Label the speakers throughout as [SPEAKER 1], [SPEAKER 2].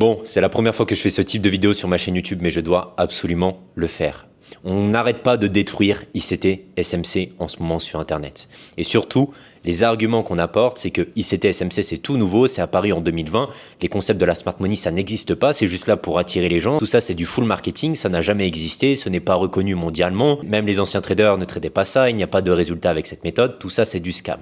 [SPEAKER 1] Bon, c'est la première fois que je fais ce type de vidéo sur ma chaîne YouTube, mais je dois absolument le faire. On n'arrête pas de détruire ICT, SMC en ce moment sur Internet. Et surtout, les arguments qu'on apporte, c'est que ICT, SMC, c'est tout nouveau, c'est apparu en 2020. Les concepts de la smart money, ça n'existe pas, c'est juste là pour attirer les gens. Tout ça, c'est du full marketing, ça n'a jamais existé, ce n'est pas reconnu mondialement. Même les anciens traders ne tradaient pas ça, il n'y a pas de résultat avec cette méthode. Tout ça, c'est du scam.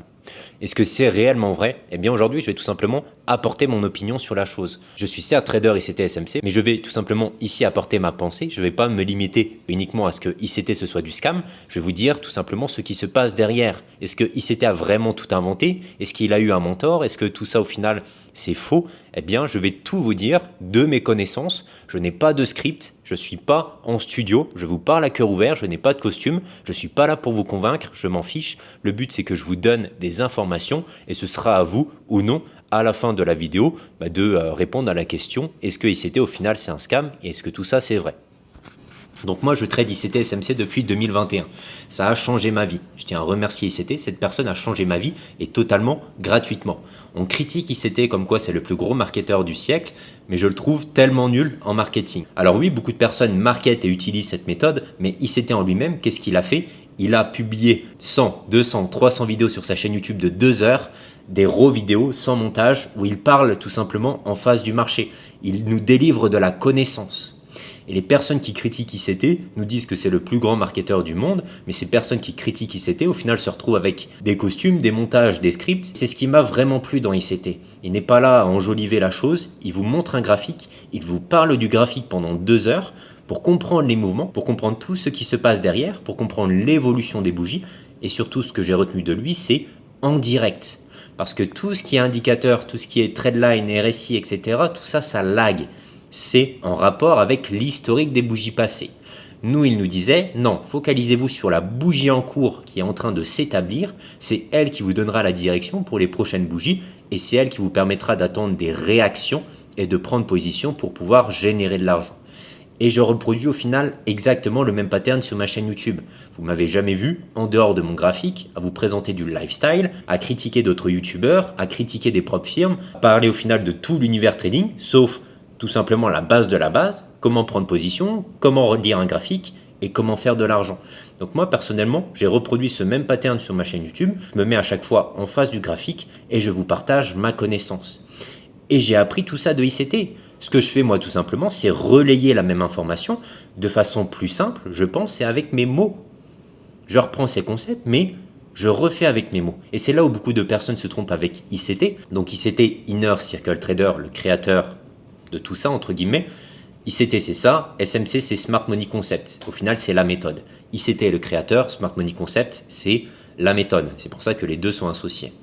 [SPEAKER 1] Est-ce que c'est réellement vrai? Eh bien aujourd'hui, je vais tout simplement apporter mon opinion sur la chose. Je suis certes trader ICT SMC, mais je vais tout simplement ici apporter ma pensée. Je ne vais pas me limiter uniquement à ce que ICT ce soit du scam. Je vais vous dire tout simplement ce qui se passe derrière. Est-ce que ICT a vraiment tout inventé? Est-ce qu'il a eu un mentor? Est-ce que tout ça au final c'est faux? Eh bien, je vais tout vous dire de mes connaissances. Je n'ai pas de script, je ne suis pas en studio, je vous parle à cœur ouvert, je n'ai pas de costume, je ne suis pas là pour vous convaincre, je m'en fiche. Le but, c'est que je vous donne des informations et ce sera à vous ou non, à la fin de la vidéo, de répondre à la question est-ce que ICT au final c'est un scam et est-ce que tout ça c'est vrai? Donc moi je trade ICT SMC depuis 2021, ça a changé ma vie, je tiens à remercier ICT, cette personne a changé ma vie et totalement gratuitement. On critique ICT comme quoi c'est le plus gros marketeur du siècle, mais je le trouve tellement nul en marketing. Alors oui, beaucoup de personnes marketent et utilisent cette méthode, mais ICT en lui-même, qu'est-ce qu'il a fait? Il a publié 100, 200, 300 vidéos sur sa chaîne YouTube de 2 heures, des raw vidéos sans montage où il parle tout simplement en face du marché. Il nous délivre de la connaissance. Et les personnes qui critiquent ICT nous disent que c'est le plus grand marketeur du monde, mais ces personnes qui critiquent ICT, au final, se retrouvent avec des costumes, des montages, des scripts. C'est ce qui m'a vraiment plu dans ICT. Il n'est pas là à enjoliver la chose, il vous montre un graphique, il vous parle du graphique pendant 2 heures pour comprendre les mouvements, pour comprendre tout ce qui se passe derrière, pour comprendre l'évolution des bougies. Et surtout, ce que j'ai retenu de lui, c'est en direct. Parce que tout ce qui est indicateur, tout ce qui est trendline, RSI, etc., tout ça, ça lag. C'est en rapport avec l'historique des bougies passées. Nous, il nous disait, non, focalisez-vous sur la bougie en cours qui est en train de s'établir. C'est elle qui vous donnera la direction pour les prochaines bougies et c'est elle qui vous permettra d'attendre des réactions et de prendre position pour pouvoir générer de l'argent. Et je reproduis au final exactement le même pattern sur ma chaîne YouTube. Vous m'avez jamais vu, en dehors de mon graphique, à vous présenter du lifestyle, à critiquer d'autres youtubeurs, à critiquer des propres firmes, à parler au final de tout l'univers trading, sauf tout simplement la base de la base, comment prendre position, comment relire un graphique et comment faire de l'argent. Donc moi personnellement, j'ai reproduit ce même pattern sur ma chaîne YouTube, je me mets à chaque fois en face du graphique et je vous partage ma connaissance. Et j'ai appris tout ça de ICT. Ce que je fais moi tout simplement, c'est relayer la même information de façon plus simple, je pense, et avec mes mots. Je reprends ces concepts, mais je refais avec mes mots. Et c'est là où beaucoup de personnes se trompent avec ICT. Donc ICT, Inner Circle Trader, le créateur de tout ça, entre guillemets. ICT, c'est ça. SMC, c'est Smart Money Concept. Au final, c'est la méthode. ICT est le créateur. Smart Money Concept, c'est la méthode. C'est pour ça que les deux sont associés.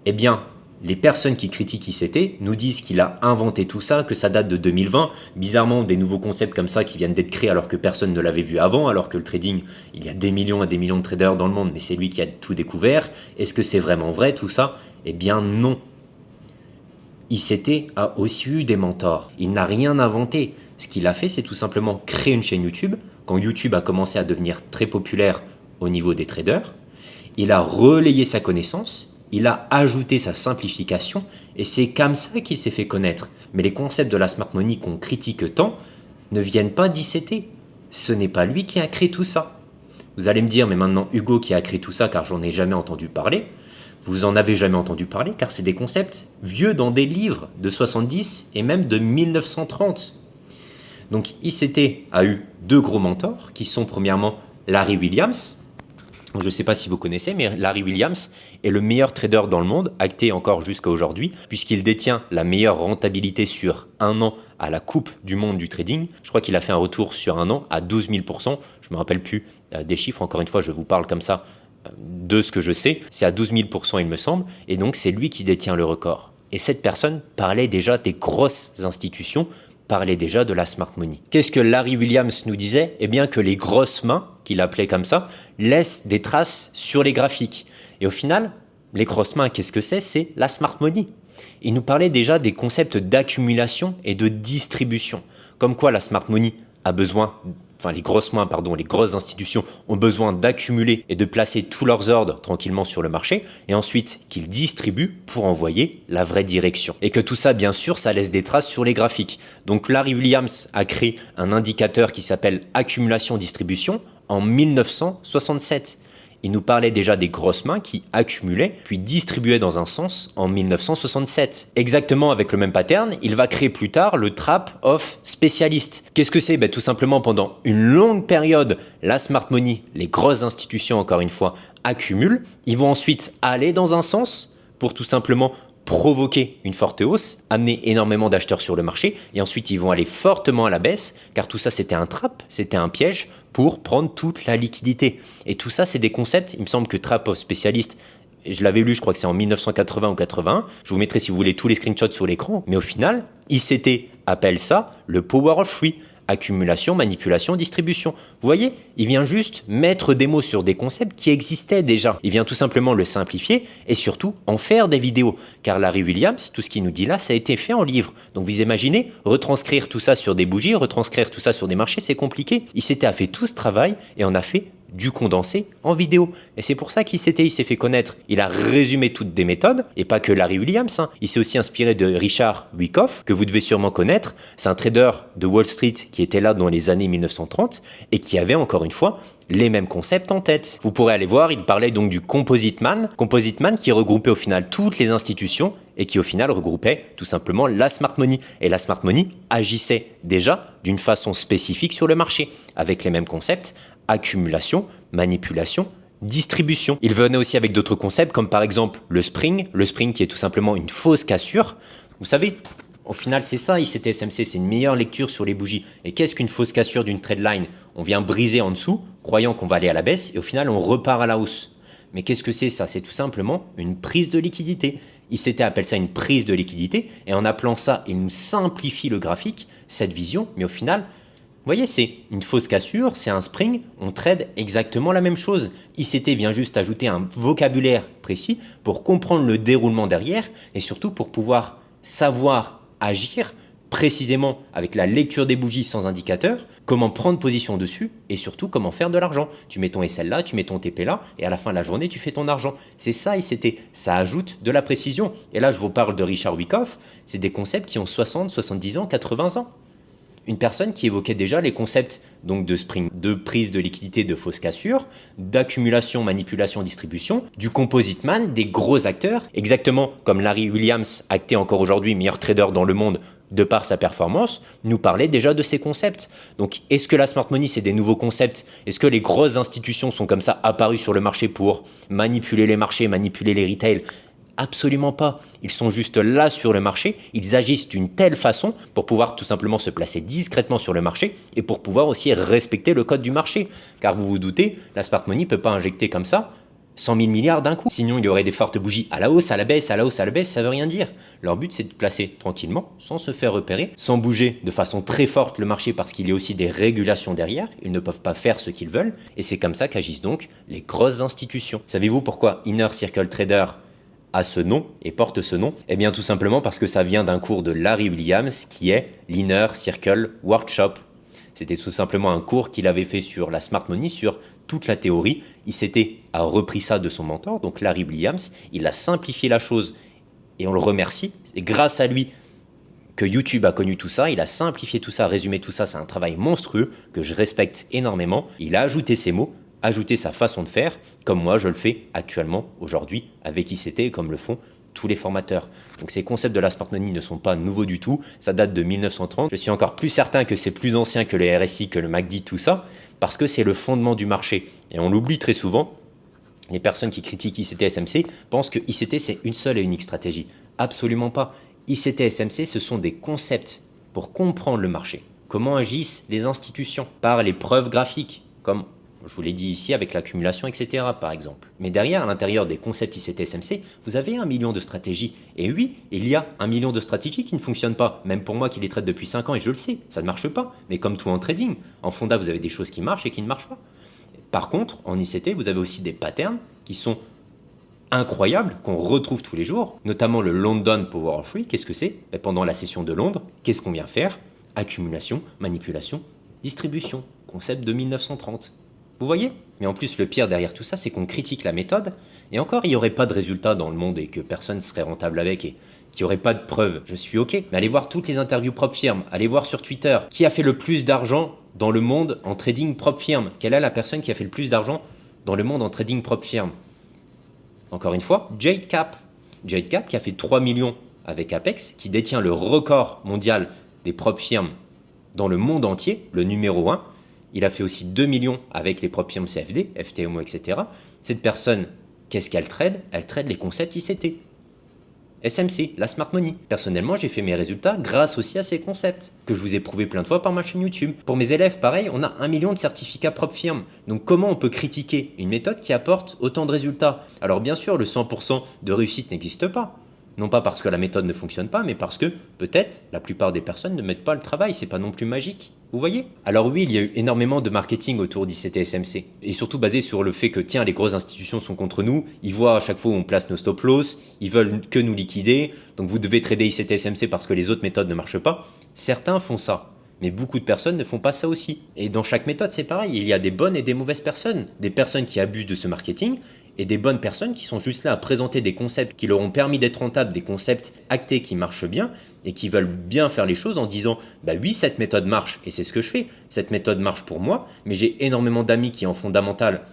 [SPEAKER 1] Eh bien, les personnes qui critiquent ICT nous disent qu'il a inventé tout ça, que ça date de 2020. Bizarrement, des nouveaux concepts comme ça qui viennent d'être créés alors que personne ne l'avait vu avant, alors que le trading, il y a des millions et des millions de traders dans le monde, mais c'est lui qui a tout découvert. Est-ce que c'est vraiment vrai tout ça? Eh bien non. ICT a aussi eu des mentors. Il n'a rien inventé. Ce qu'il a fait, c'est tout simplement créer une chaîne YouTube. Quand YouTube a commencé à devenir très populaire au niveau des traders, il a relayé sa connaissance, il a ajouté sa simplification et c'est comme ça qu'il s'est fait connaître. Mais les concepts de la smart money qu'on critique tant ne viennent pas d'ICT. Ce n'est pas lui qui a créé tout ça. Vous allez me dire, mais maintenant Hugo qui a créé tout ça car j'en ai jamais entendu parler. Vous en avez jamais entendu parler car c'est des concepts vieux dans des livres de 70 et même de 1930. Donc ICT a eu deux gros mentors qui sont premièrement Larry Williams. Je ne sais pas si vous connaissez, mais Larry Williams est le meilleur trader dans le monde, acté encore jusqu'à aujourd'hui, puisqu'il détient la meilleure rentabilité sur un an à la coupe du monde du trading. Je crois qu'il a fait un retour sur un an à 12 000 %. Je ne me rappelle plus des chiffres, encore une fois, je vous parle comme ça de ce que je sais. C'est à 12 000 % il me semble, et donc c'est lui qui détient le record. Et cette personne parlait déjà des grosses institutions, parlait déjà de la smart money. Qu'est-ce que Larry Williams nous disait? Eh bien que les grosses mains, qu'il appelait comme ça, laissent des traces sur les graphiques. Et au final, les grosses mains, qu'est-ce que c'est? C'est la smart money. Il nous parlait déjà des concepts d'accumulation et de distribution. Comme quoi la smart money a besoin enfin les grosses mains, pardon, les grosses institutions ont besoin d'accumuler et de placer tous leurs ordres tranquillement sur le marché et ensuite qu'ils distribuent pour envoyer la vraie direction. Et que tout ça, bien sûr, ça laisse des traces sur les graphiques. Donc Larry Williams a créé un indicateur qui s'appelle accumulation-distribution en 1967. Il nous parlait déjà des grosses mains qui accumulaient puis distribuaient dans un sens en 1967. Exactement avec le même pattern, il va créer plus tard le Trap of Specialist. Qu'est-ce que c'est? Tout simplement pendant une longue période, la smart money, les grosses institutions encore une fois, accumulent. Ils vont ensuite aller dans un sens pour tout simplement provoquer une forte hausse, amener énormément d'acheteurs sur le marché et ensuite ils vont aller fortement à la baisse car tout ça c'était un trap, c'était un piège pour prendre toute la liquidité. Et tout ça c'est des concepts, il me semble que Trap of Specialist, je l'avais lu, je crois que c'est en 1980 ou 81, je vous mettrai si vous voulez tous les screenshots sur l'écran, mais au final, ICT appelle ça le Power of Three. Accumulation, manipulation, distribution. Vous voyez, il vient juste mettre des mots sur des concepts qui existaient déjà. Il vient tout simplement le simplifier et surtout en faire des vidéos. Car Larry Williams, tout ce qu'il nous dit là, ça a été fait en livre. Donc vous imaginez, retranscrire tout ça sur des bougies, retranscrire tout ça sur des marchés, c'est compliqué. ICT a fait tout ce travail et on a fait du condensé en vidéo. Et c'est pour ça qu'ICT il s'est fait connaître. Il a résumé toutes des méthodes, et pas que Larry Williams. Il s'est aussi inspiré de Richard Wyckoff, que vous devez sûrement connaître. C'est un trader de Wall Street qui était là dans les années 1930 et qui avait encore une fois les mêmes concepts en tête. Vous pourrez aller voir, il parlait donc du Composite Man qui regroupait au final toutes les institutions et qui au final regroupait tout simplement la smart money. Et la smart money agissait déjà d'une façon spécifique sur le marché, avec les mêmes concepts, accumulation, manipulation, distribution. Il venait aussi avec d'autres concepts comme par exemple le spring qui est tout simplement une fausse cassure. Vous savez, au final c'est ça ICT SMC, c'est une meilleure lecture sur les bougies. Et qu'est-ce qu'une fausse cassure d'une trade line? On vient briser en dessous, croyant qu'on va aller à la baisse et au final on repart à la hausse. Mais qu'est-ce que c'est ça? C'est tout simplement une prise de liquidité. ICT appelle ça une prise de liquidité et en appelant ça, il nous simplifie le graphique, cette vision, mais au final, vous voyez, c'est une fausse cassure, c'est un spring, on trade exactement la même chose. ICT vient juste ajouter un vocabulaire précis pour comprendre le déroulement derrière et surtout pour pouvoir savoir agir précisément avec la lecture des bougies sans indicateur, comment prendre position dessus et surtout comment faire de l'argent. Tu mets ton SL là, tu mets ton TP là et à la fin de la journée, tu fais ton argent. C'est ça ICT, ça ajoute de la précision. Et là, je vous parle de Richard Wyckoff, c'est des concepts qui ont 60, 70 ans, 80 ans. Une personne qui évoquait déjà les concepts donc de spring, de prise de liquidité, de fausse cassure, d'accumulation, manipulation, distribution, du composite man, des gros acteurs, exactement comme Larry Williams, acté encore aujourd'hui meilleur trader dans le monde de par sa performance, nous parlait déjà de ces concepts. Donc est-ce que la smart money c'est des nouveaux concepts? Est-ce que les grosses institutions sont comme ça apparues sur le marché pour manipuler les marchés, manipuler les retails? Absolument pas. Ils sont juste là sur le marché, ils agissent d'une telle façon pour pouvoir tout simplement se placer discrètement sur le marché et pour pouvoir aussi respecter le code du marché. Car vous vous doutez, la smart money ne peut pas injecter comme ça 100 000 milliards d'un coup. Sinon, il y aurait des fortes bougies à la hausse, à la baisse, à la hausse, à la baisse, ça veut rien dire. Leur but, c'est de placer tranquillement, sans se faire repérer, sans bouger de façon très forte le marché parce qu'il y a aussi des régulations derrière. Ils ne peuvent pas faire ce qu'ils veulent et c'est comme ça qu'agissent donc les grosses institutions. Savez-vous pourquoi Inner Circle Trader a ce nom et porte ce nom? Eh bien tout simplement parce que ça vient d'un cours de Larry Williams qui est l'Inner Circle Workshop. C'était tout simplement un cours qu'il avait fait sur la smart money, sur toute la théorie. A repris ça de son mentor, donc Larry Williams. Il a simplifié la chose et on le remercie. C'est grâce à lui que YouTube a connu tout ça. Il a simplifié tout ça, résumé tout ça. C'est un travail monstrueux que je respecte énormément. Il a ajouté ses mots, ajouter sa façon de faire, comme moi je le fais actuellement aujourd'hui avec ICT et comme le font tous les formateurs. Donc ces concepts de la smart money ne sont pas nouveaux du tout, ça date de 1930. Je suis encore plus certain que c'est plus ancien que le RSI, que le MACD, tout ça, parce que c'est le fondement du marché. Et on l'oublie très souvent, les personnes qui critiquent ICT SMC pensent que ICT c'est une seule et unique stratégie. Absolument pas. ICT SMC ce sont des concepts pour comprendre le marché. Comment agissent les institutions par les preuves graphiques, comme je vous l'ai dit ici avec l'accumulation, etc. par exemple. Mais derrière, à l'intérieur des concepts ICT SMC, vous avez 1 million de stratégies. Et oui, il y a 1 million de stratégies qui ne fonctionnent pas. Même pour moi qui les traite depuis 5 ans et je le sais, ça ne marche pas. Mais comme tout en trading, en fonda, vous avez des choses qui marchent et qui ne marchent pas. Par contre, en ICT, vous avez aussi des patterns qui sont incroyables, qu'on retrouve tous les jours, notamment le London Power of Three. Qu'est-ce que c'est? Pendant la session de Londres, qu'est-ce qu'on vient faire? Accumulation, manipulation, distribution. concept de 1930. Vous voyez? Mais en plus, le pire derrière tout ça, c'est qu'on critique la méthode, et encore, il n'y aurait pas de résultat dans le monde et que personne ne serait rentable avec et qu'il n'y aurait pas de preuves. Je suis OK. Mais allez voir toutes les interviews propre firme, allez voir sur Twitter qui a fait le plus d'argent dans le monde en trading propre firme. Quelle est la personne qui a fait le plus d'argent dans le monde en trading propre firme? Encore une fois, Jade Cap. Jade Cap qui a fait 3 millions avec Apex, qui détient le record mondial des propres firmes dans le monde entier, le numéro 1. Il a fait aussi 2 millions avec les propres firmes CFD, FTMO, etc. Cette personne, qu'est-ce qu'elle trade? Elle trade les concepts ICT. SMC, la Smart Money. Personnellement, j'ai fait mes résultats grâce aussi à ces concepts, que je vous ai prouvé plein de fois par ma chaîne YouTube. Pour mes élèves, pareil, on a 1 million de certificats propre firme. Donc comment on peut critiquer une méthode qui apporte autant de résultats? Alors bien sûr, le 100% de réussite n'existe pas. Non pas parce que la méthode ne fonctionne pas, mais parce que peut-être la plupart des personnes ne mettent pas le travail, c'est pas non plus magique. Vous voyez? Alors oui, il y a eu énormément de marketing autour d'ICT SMC, et surtout basé sur le fait que tiens, les grosses institutions sont contre nous, ils voient à chaque fois où on place nos stop loss, ils veulent que nous liquider, donc vous devez trader ICT SMC parce que les autres méthodes ne marchent pas. Certains font ça. Mais beaucoup de personnes ne font pas ça aussi. Et dans chaque méthode, c'est pareil. Il y a des bonnes et des mauvaises personnes. Des personnes qui abusent de ce marketing et des bonnes personnes qui sont juste là à présenter des concepts qui leur ont permis d'être rentables, des concepts actés qui marchent bien et qui veulent bien faire les choses en disant « bah oui, cette méthode marche et c'est ce que je fais. Cette méthode marche pour moi, mais j'ai énormément d'amis qui en fondamental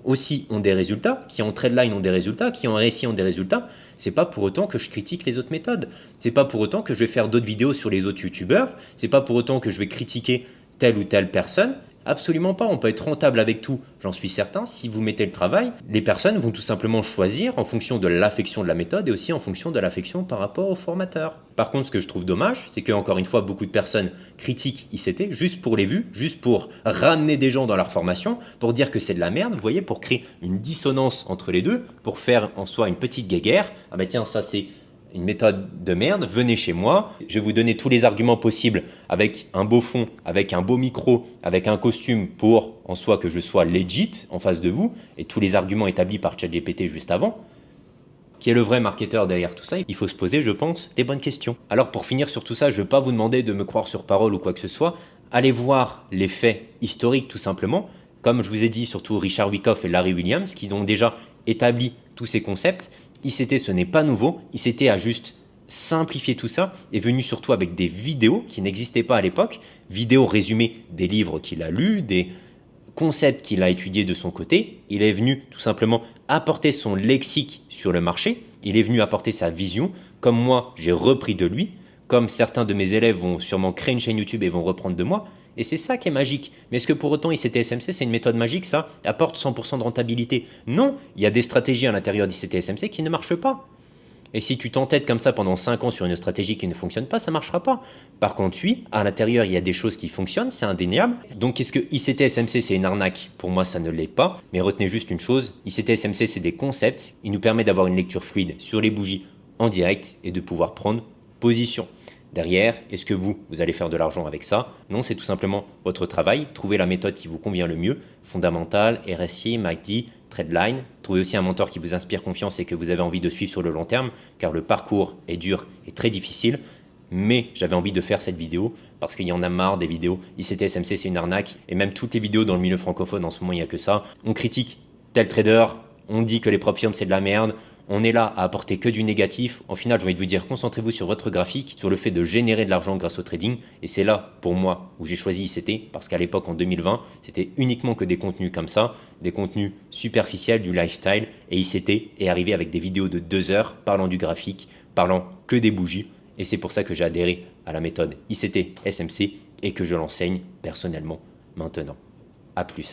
[SPEAKER 1] aussi ont des résultats, qui en trade line ont des résultats, qui en RSI ont des résultats. C'est pas pour autant que je critique les autres méthodes. C'est pas pour autant que je vais faire d'autres vidéos sur les autres youtubeurs. C'est pas pour autant que je vais critiquer telle ou telle personne. Absolument pas, on peut être rentable avec tout, j'en suis certain. Si vous mettez le travail, les personnes vont tout simplement choisir en fonction de l'affection de la méthode et aussi en fonction de l'affection par rapport au formateur. Par contre, ce que je trouve dommage, c'est que encore une fois, beaucoup de personnes critiquent ICT juste pour les vues, juste pour ramener des gens dans leur formation, pour dire que c'est de la merde, vous voyez, pour créer une dissonance entre les deux, pour faire en soi une petite guéguerre. Ah bah tiens, ça c'est une méthode de merde, venez chez moi, je vais vous donner tous les arguments possibles avec un beau fond, avec un beau micro, avec un costume pour en soi que je sois legit en face de vous et tous les arguments établis par ChatGPT juste avant. Qui est le vrai marketeur derrière tout ça? Il faut se poser, je pense, les bonnes questions. Alors pour finir sur tout ça, je ne vais pas vous demander de me croire sur parole ou quoi que ce soit. Allez voir les faits historiques tout simplement. Comme je vous ai dit, surtout Richard Wyckoff et Larry Williams qui ont déjà établi tous ces concepts. ICT, ce n'est pas nouveau. ICT a juste simplifié tout ça, est venu surtout avec des vidéos qui n'existaient pas à l'époque, vidéos résumées des livres qu'il a lus, des concepts qu'il a étudiés de son côté. Il est venu tout simplement apporter son lexique sur le marché, il est venu apporter sa vision, comme moi j'ai repris de lui, comme certains de mes élèves vont sûrement créer une chaîne YouTube et vont reprendre de moi. Et c'est ça qui est magique. Mais est-ce que pour autant ICT SMC, c'est une méthode magique, ça apporte 100% de rentabilité? Non, il y a des stratégies à l'intérieur d'ICT SMC qui ne marchent pas. Et si tu t'entêtes comme ça pendant 5 ans sur une stratégie qui ne fonctionne pas, ça ne marchera pas. Par contre, oui, à l'intérieur, il y a des choses qui fonctionnent, c'est indéniable. Donc, est-ce que ICT SMC, c'est une arnaque? Pour moi, ça ne l'est pas. Mais retenez juste une chose, ICT SMC, c'est des concepts. Il nous permet d'avoir une lecture fluide sur les bougies en direct et de pouvoir prendre position. Derrière, est-ce que vous allez faire de l'argent avec ça? Non, c'est tout simplement votre travail. Trouvez la méthode qui vous convient le mieux. Fondamental, RSI, MACD, Tradeline. Trouvez aussi un mentor qui vous inspire confiance et que vous avez envie de suivre sur le long terme, car le parcours est dur et très difficile. Mais j'avais envie de faire cette vidéo parce qu'il y en a marre des vidéos. ICT SMC, c'est une arnaque. Et même toutes les vidéos dans le milieu francophone, en ce moment, il n'y a que ça. On critique tel trader, on dit que les propres firmes, c'est de la merde. On est là à apporter que du négatif. En final, j'ai envie de vous dire, concentrez-vous sur votre graphique, sur le fait de générer de l'argent grâce au trading. Et c'est là, pour moi, où j'ai choisi ICT, parce qu'à l'époque, en 2020, c'était uniquement que des contenus comme ça, des contenus superficiels, du lifestyle. Et ICT est arrivé avec des vidéos de 2 heures, parlant du graphique, parlant que des bougies. Et c'est pour ça que j'ai adhéré à la méthode ICT SMC et que je l'enseigne personnellement maintenant. À plus.